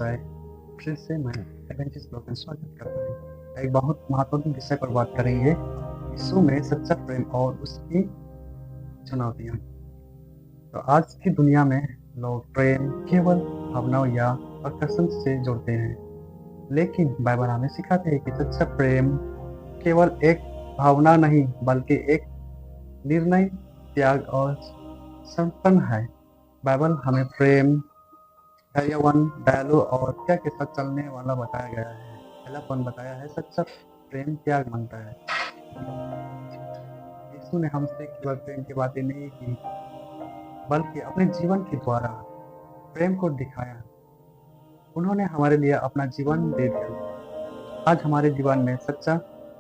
विषय फिर से मैं एवेंजर्स ब्लॉग में स्वागत करता हूँ। एक बहुत महत्वपूर्ण विषय पर बात करेंगे, यीशु में सच्चा प्रेम और उसकी चुनौतियाँ। तो आज की दुनिया में लोग प्रेम केवल भावनाओं या आकर्षण से जोड़ते हैं, लेकिन बाइबल हमें सिखाते हैं कि सच्चा प्रेम केवल एक भावना नहीं बल्कि एक निर्णय, त्याग और समर्पण है। बाइबल हमें प्रेम, धैर्यवान, दयालु और त्याग के साथ चलने वाला बताया गया है। पहला पॉइंट बताया है, सच्चा प्रेम त्याग मांगता है। यीशु ने हमसे केवल प्रेम की बातें नहीं की, बल्कि अपने जीवन के द्वारा प्रेम को दिखाया। उन्होंने हमारे लिए अपना जीवन दे दिया। आज हमारे जीवन में सच्चा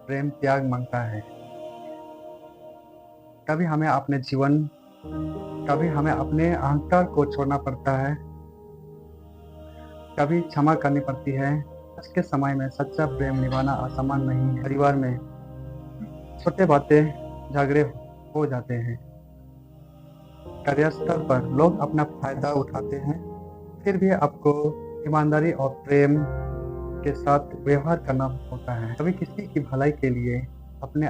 प्रेम त्याग मांगता है। कभी हमें अपने अहंकार को छोड़ना पड़ता है, कभी क्षमा करनी पड़ती है। आज के समय में सच्चा प्रेम निभाना आसान नहीं है। परिवार में छोटे बातें झगड़े हो जाते हैं, कार्यस्थल पर लोग अपना फायदा उठाते हैं, फिर भी आपको ईमानदारी और प्रेम के साथ व्यवहार करना होता है। कभी किसी की भलाई के लिए अपने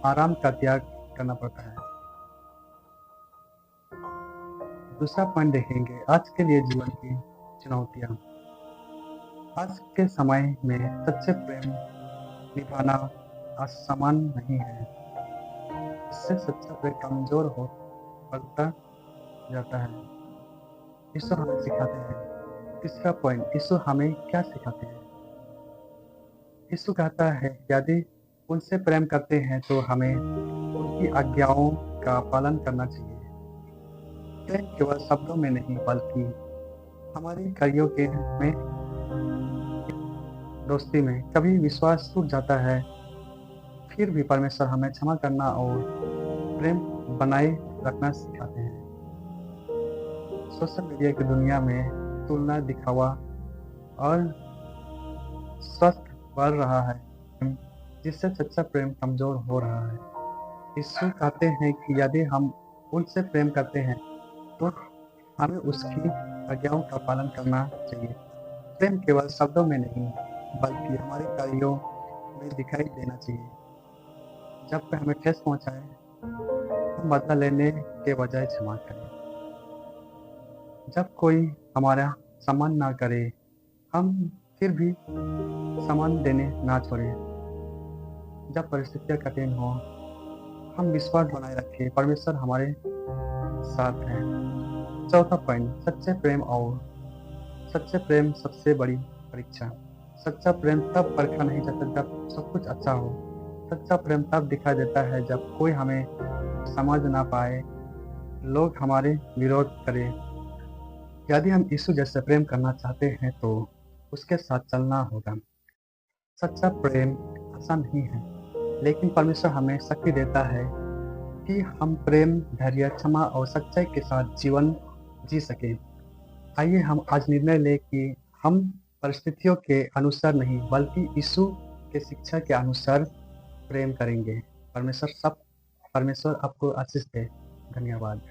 आराम का त्याग करना पड़ता है। दूसरा पॉइंट देखेंगे, आज के लिए जीवन की चुनौतियां। आज के समय में सच्चे प्रेम निभाना आसान नहीं है। इससे सच्चा प्रेम कमजोर हो पड़ता जाता है। यीशु हमें सिखाते हैं। तीसरा पॉइंट, यीशु हमें क्या सिखाते हैं? यीशु कहता है, यदि उनसे प्रेम करते हैं तो हमें उनकी आज्ञाओं का पालन करना चाहिए। प्रेम केवल शब्दों में नहीं बल्कि हमारे कार्यों के में, दोस्ती में कभी विश्वास टूट जाता है, फिर भी परमेश्वर हमें क्षमा करना और प्रेम बनाए रखना सिखाते हैं। सोशल मीडिया की दुनिया में तुलना, दिखावा और स्वार्थ बढ़ रहा है, जिससे सच्चा प्रेम कमजोर हो रहा है। यीशु कहते हैं कि यदि हम उनसे प्रेम करते हैं तो हमें उसकी आज्ञाओं का पालन करना चाहिए। प्रेम केवल शब्दों में नहीं बल्कि हमारे कार्यों में दिखाई देना चाहिए। जब कोई हमें ठेस पहुंचाए, हम बदला लेने के बजाय क्षमा करें। जब कोई हमारा सम्मान ना करे, हम फिर भी सम्मान देने ना छोड़ें। जब परिस्थितियां कठिन हो, हम विश्वास बनाए रखें, परमेश्वर हमारे साथ है। चौथा पॉइंट, सच्चे प्रेम सबसे बड़ी परीक्षा। सच्चा प्रेम तब परखा नहीं जाता जब सब कुछ अच्छा हो। सच्चा प्रेम तब दिखाई देता है जब कोई हमें समझ ना पाए, लोग हमारे विरोध करें। यदि हम यीशु जैसे प्रेम करना चाहते हैं तो उसके साथ चलना होगा। सच्चा प्रेम आसान नहीं है, लेकिन परमेश्वर हमें शक्ति देता है कि हम प्रेम, धैर्य, क्षमा और सच्चाई के साथ जीवन जी सकें। आइए हम आज निर्णय लें कि हम परिस्थितियों के अनुसार नहीं बल्कि यीशु के शिक्षा के अनुसार प्रेम करेंगे। परमेश्वर आपको आशीष दे। धन्यवाद।